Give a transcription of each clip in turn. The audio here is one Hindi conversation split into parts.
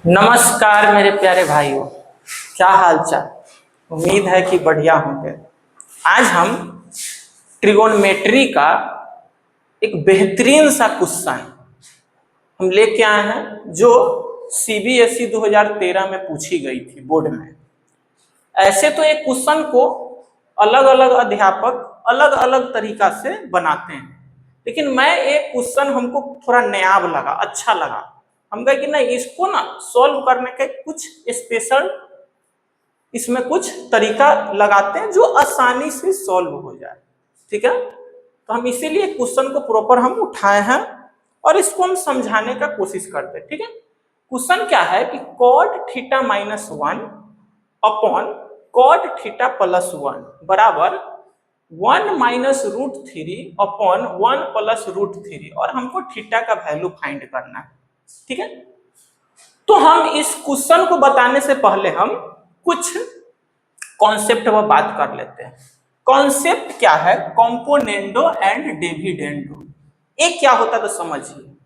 नमस्कार मेरे प्यारे भाइयों, क्या हाल चाल। उम्मीद है कि बढ़िया होंगे। आज हम ट्रिगोनोमेट्री का एक बेहतरीन सा क्वेश्चन हम लेके आए हैं जो सीबीएसई 2013 में पूछी गई थी बोर्ड में। ऐसे तो एक क्वेश्चन को अलग अलग अध्यापक अलग अलग तरीका से बनाते हैं, लेकिन मैं एक क्वेश्चन हमको थोड़ा नयाब लगा, अच्छा लगा। हम कहे कि नहीं, इसको ना सॉल्व करने के कुछ स्पेशल इसमें कुछ तरीका लगाते हैं जो आसानी से सॉल्व हो जाए। ठीक है, तो हम इसीलिए क्वेश्चन को प्रॉपर हम उठाए हैं और इसको हम समझाने का कोशिश करते हैं। ठीक है, क्वेश्चन क्या है कि cot theta minus 1 upon cot theta plus 1 बराबर 1 minus root 3 upon 1 plus root 3 और हमको थीटा का वैल्यू फाइंड करना है। ठीक है, तो हम इस क्वेश्चन को बताने से पहले हम कुछ कॉन्सेप्ट पर बात कर लेते हैं। कॉन्सेप्ट क्या है? Componendo and dividendo. ये क्या होता है तो समझिए।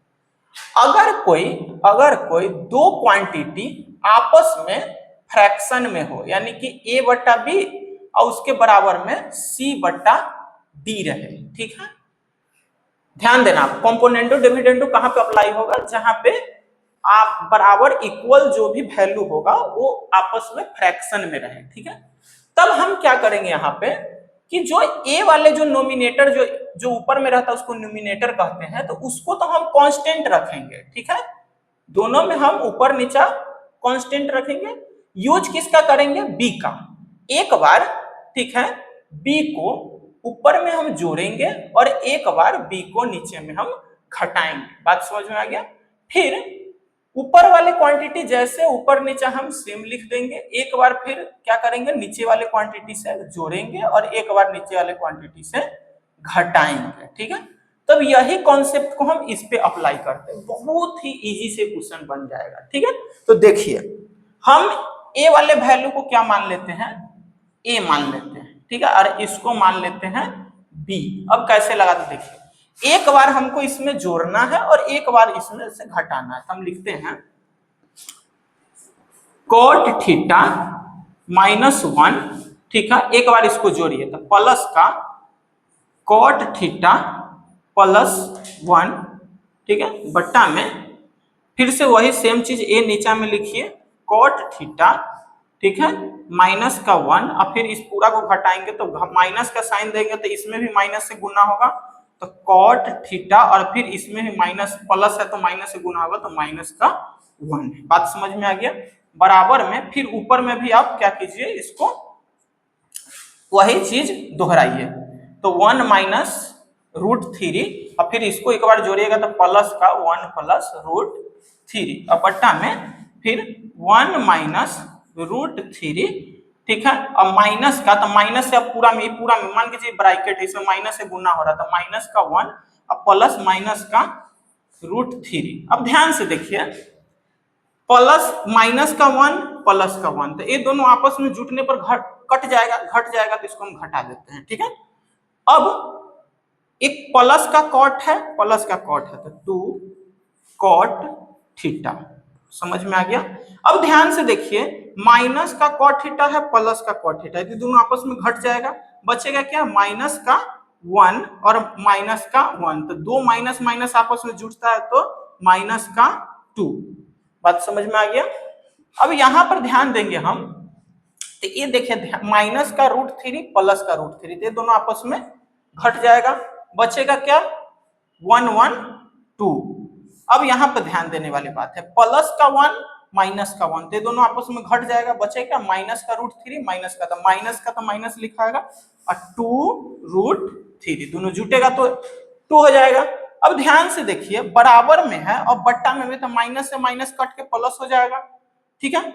अगर कोई दो क्वांटिटी आपस में फ्रैक्शन में हो, यानी कि a बटा बी और उसके बराबर में c बटा डी रहे। ठीक है, ध्यान देना, कॉम्पोनेंडो डिविडेंडो कहां पे अप्लाई होगा? जहां पे आप बराबर इक्वल जो भी वैल्यू होगा वो आपस में फ्रैक्शन में रहे। ठीक है, तब हम क्या करेंगे यहाँ पे कि जो ए वाले जो नोमिनेटर जो ऊपर में रहता है उसको न्यूमिनेटर कहते हैं, तो उसको तो हम कांस्टेंट रखेंगे। ठीक है, दोनों में हम ऊपर नीचा कांस्टेंट रखेंगे। यूज किसका करेंगे? बी का। एक बार, ठीक है, बी को ऊपर में हम जोड़ेंगे और एक बार बी को नीचे में हम घटाएंगे। बात समझ में आ गया? फिर ऊपर वाले क्वांटिटी जैसे ऊपर नीचे हम सेम लिख देंगे, एक बार फिर क्या करेंगे? नीचे वाले क्वांटिटी से जोड़ेंगे और एक बार नीचे वाले क्वांटिटी से घटाएंगे। ठीक है, तब यही कॉन्सेप्ट को हम इस पे अप्लाई करते हैं, बहुत ही इजी से क्वेश्चन बन जाएगा। ठीक है, तो देखिए, हम ए वाले वैल्यू को क्या मान लेते हैं? ए मान लेते हैं। ठीक है, और इसको मान लेते हैं बी। अब कैसे लगाते देखिए, एक बार हमको इसमें जोड़ना है और एक बार इसमें से घटाना है। तो हम लिखते हैं cot थीटा माइनस 1। ठीक है, एक बार इसको जोड़िए तो प्लस का cot थीटा प्लस 1। ठीक है, बट्टा में फिर से वही सेम चीज ए नीचा में लिखिए, cot थीटा, ठीक है, माइनस का 1 और फिर इस पूरा को घटाएंगे तो माइनस का साइन देंगे तो इसमें भी माइनस से गुना होगा, तो cot थीटा, और फिर इसमें भी माइनस, प्लस है तो माइनस से गुना होगा तो माइनस का 1। बात समझ में आ गया? बराबर में फिर ऊपर में भी आप क्या कीजिए, इसको वही चीज दोहराइए, तो 1 माइनस रूट 3 और फिर इसको एक बार जोड़िएगा तो प्लस का 1 प्लस रूट 3 और बट्टा में फिर 1 माइनस रूट 3। ठीक है, अब माइनस का, तो माइनस से अब पूरा में मान लीजिए ब्रैकेट है, इसमें माइनस से गुना हो रहा था, माइनस का 1 और प्लस माइनस का रूट 3। अब ध्यान से देखिए, प्लस माइनस का 1 प्लस का 1, तो ये दोनों आपस में जुटने पर घट जाएगा, तो इसको हम घटा देते हैं। ठीक है, अब एक प्लस का कॉट है, तो 2 कॉट थीटा। समझ में आ गया? अब ध्यान से देखिए, माइनस का कॉट थीटा है, प्लस का कॉट थीटा है, दोनों आपस में घट जाएगा, बचेगा क्या? माइनस का 1 और माइनस का 1, तो दो माइनस माइनस आपस में जुटता है तो माइनस का 2। बात समझ में आ गया? अब यहां पर ध्यान देंगे हम, तो ये देखिए, माइनस का रूट 3 प्लस का रूट 3, ये दोनों आपस में घट जाएगा, बचेगा क्या? 1 1 2। अब यहाँ पर ध्यान देने वाली बात है, प्लस का 1 माइनस का 1, तो दोनों आपस में घट जाएगा, बचेगा माइनस का रूट 3 माइनस का माइनस लिखा आएगा और 2 रूट 3, दोनों जुटेगा तो 2 हो जाएगा। अब ध्यान से देखिए, बराबर में है और बट्टा में भी, तो माइनस से माइनस कट के प्लस हो जाएगा। ठीक है,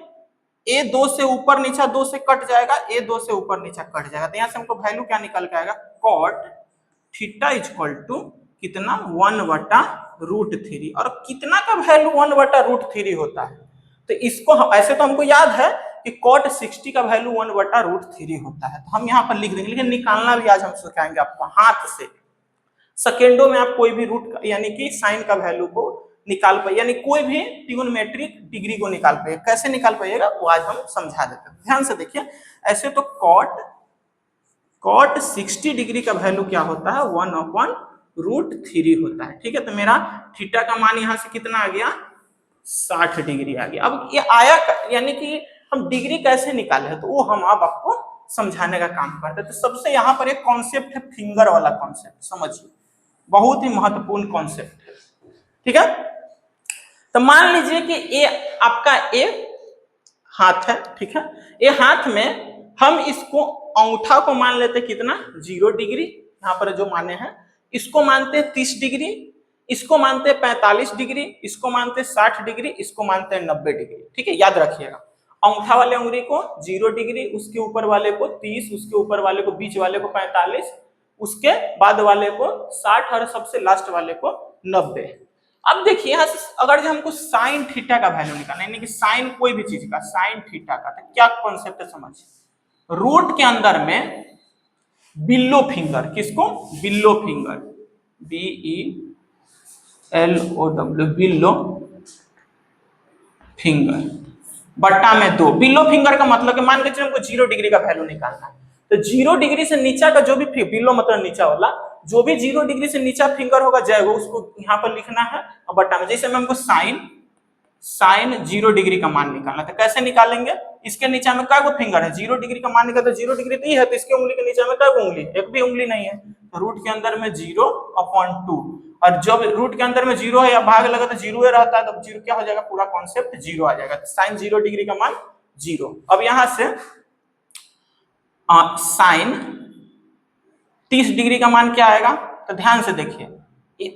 ए 2 से ऊपर नीचा 2 से कट जाएगा, ए 2 से ऊपर नीचा कट जाएगा, तो यहाँ से हमको वैल्यू क्या निकल के आएगा? Cot theta is equal to कितना? 1 बटा रूट 3, और कितना का वैल्यू 1 बटा रूट 3 होता है? तो इसको ऐसे तो हमको याद है कि cot 60 का वैल्यू 1 बटा रूट 3 होता है, तो हम यहाँ पर लिख देंगे, लेकिन निकालना भी आज हम सिखाएंगे आपको हाथ से। सेकेंडों में आप कोई भी रूट यानी कि साइन का वैल्यू को निकाल पाइए, यानी कोई भी ट्रिग्नोमेट्रिक डिग्री को निकाल पाइए। कैसे निकाल पाइएगा वो आज हम समझा देते हैं। ध्यान से देखिए, ऐसे तो कॉट 60 डिग्री का वैल्यू क्या होता है, 1/√3 होता है। ठीक है, तो मेरा थीटा का मान यहाँ से कितना आ गया, 60 डिग्री आ गया। अब ये आया यानी कि हम डिग्री कैसे निकाले, तो वो हम अब आपको समझाने का काम करते हैं। तो सबसे यहाँ पर एक कॉन्सेप्ट है फिंगर वाला कॉन्सेप्ट, समझिए, बहुत ही महत्वपूर्ण कॉन्सेप्ट है। ठीक है, तो मान लीजिए कि ये आपका ए हाथ है। ठीक है, ये हाथ में हम इसको अंगूठा को मान लेते कितना, 0 डिग्री, यहाँ पर जो माने हैं। इसको मानते हैं 30 डिग्री, इसको मानते हैं 45 डिग्री, इसको मानते हैं 60 डिग्री, इसको मानते हैं 90 डिग्री। ठीक है, याद रखिएगा, अंगूठा वाले उंगली को 0 डिग्री, उसके ऊपर वाले को 30, उसके ऊपर वाले को, बीच वाले को 45, उसके बाद वाले को 60 और सबसे लास्ट वाले को 90। अब देखिए यहाँ से अगर जो हमको साइन थीटा का वैल्यू निकालना है, यानी कि साइन कोई भी चीज का, साइन थीटा का, तो क्या कॉन्सेप्ट है समझिए। रूट के अंदर में बिल्लो फिंगर, किसको, बिल्लो फिंगर, BELLOW, बिल्लो फिंगर बट्टा में 2। बिल्लो फिंगर का मतलब कि मान के चलिए हमको 0 डिग्री का वैल्यू निकालना है, तो 0 डिग्री से नीचा का जो भी, बिल्लो मतलब नीचा वाला, जो भी 0 डिग्री से नीचा फिंगर होगा जाएगा, उसको यहाँ पर लिखना है और बट्टा में। जैसे में हमको साइन 0 डिग्री का मान निकालना, तो कैसे निकालेंगे, इसके नीचे में क्या फिंगर है, 0 डिग्री का मान निकाल, तो 0 डिग्री तो है, तो इसके उंगली के नीचे में क्या उंगली, एक भी उंगली नहीं है, तो रूट के अंदर में 0/2, और जब रूट के अंदर में 0 है या भाग लगा तो 0 ही रहता है, तो 0 क्या हो जाएगा, पूरा कॉन्सेप्ट 0 आ जाएगा। तो साइन 0 डिग्री का मान 0। अब यहां से साइन 30 डिग्री का मान क्या आएगा, तो ध्यान से देखिए,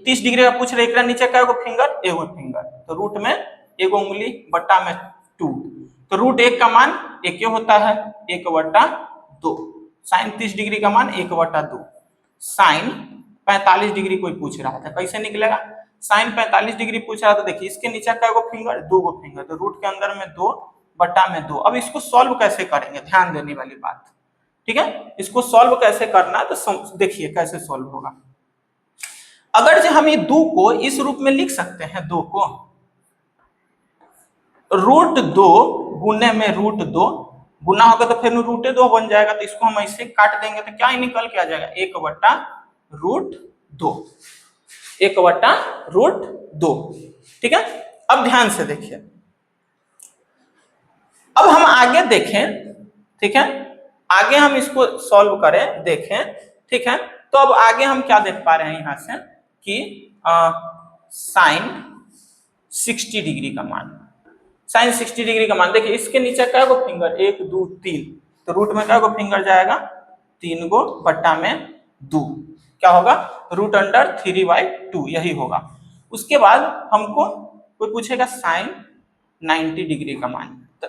30 डिग्री का पूछ रहे, एक नीचे का एगो फिंगर, एगो फिंगर, तो रूट में एगो उंगली बट्टा में 2, तो रूट 1 का मान 1 होता है, 1/2। साइन 30 डिग्री का मान 1/2। साइन 45 डिग्री कोई पूछ रहा था, कैसे निकलेगा, साइन 45 डिग्री पूछ रहा था, देखिए इसके नीचे का एगो फिंगर, 2 फिंगर, तो रूट के अंदर में 2/2। अब इसको सॉल्व कैसे करेंगे, ध्यान देने वाली बात। ठीक है, इसको सॉल्व कैसे करना है, तो देखिए कैसे सॉल्व होगा। अगर जो हम ये 2 को इस रूप में लिख सकते हैं, 2 को √2 गुने में √2 गुना होगा तो फिर √2 बन जाएगा, तो इसको हम ऐसे काट देंगे तो क्या निकल के आ जाएगा, 1/√2, 1/√2। ठीक है, अब ध्यान से देखिए, अब हम आगे देखें। ठीक है, आगे हम इसको सॉल्व करें, देखें। ठीक है, तो अब आगे हम क्या देख पा रहे हैं यहां से कि साइन 60 डिग्री का मान, साइन 60 डिग्री का मान देखिए, इसके नीचे क्या गो फिंगर, 1 2 3, तो रूट में क्या गो फिंगर जाएगा, 3 गो बट्टा में 2, क्या होगा, √3/2, यही होगा। उसके बाद हमको कोई पूछेगा साइन 90 डिग्री का मान, तो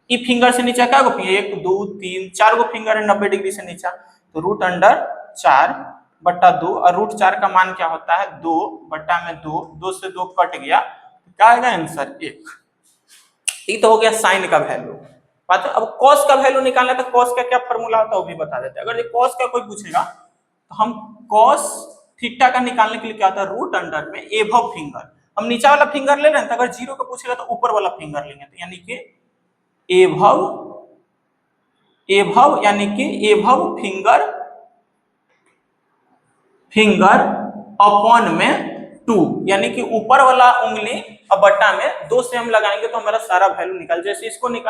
ई फिंगर से नीचे क्या गो, 1 2 3 4 गो फिंगर है 90 डिग्री से नीचा, तो √4/2, और √4 का मान क्या होता है, 2/2, 2 से 2 कट गया, क्या आएगा आंसर 1। ये तो हो गया साइन का वैल्यू। बात है, अब कॉस का वैल्यू निकालना, तो कॉस का क्या फॉर्मूला होता है वो भी बता देते हैं। अगर ये कॉस का कोई पूछेगा तो हम कॉस थीटा का निकालने के लिए क्या होता है, रूट अंडर में एभव फिंगर, हम नीचा वाला फिंगर ले रहे हैं, तो अगर 0 का पूछेगा तो ऊपर वाला फिंगर लेंगे, तो यानी कि एभव यानी कि एभव फिंगर अपॉन में 2, यानी कि ऊपर वाला उंगली और बट्टा में 2 से हम लगाएंगे तो हमारा सारा वैल्यू निकल, जैसे इसको निकाल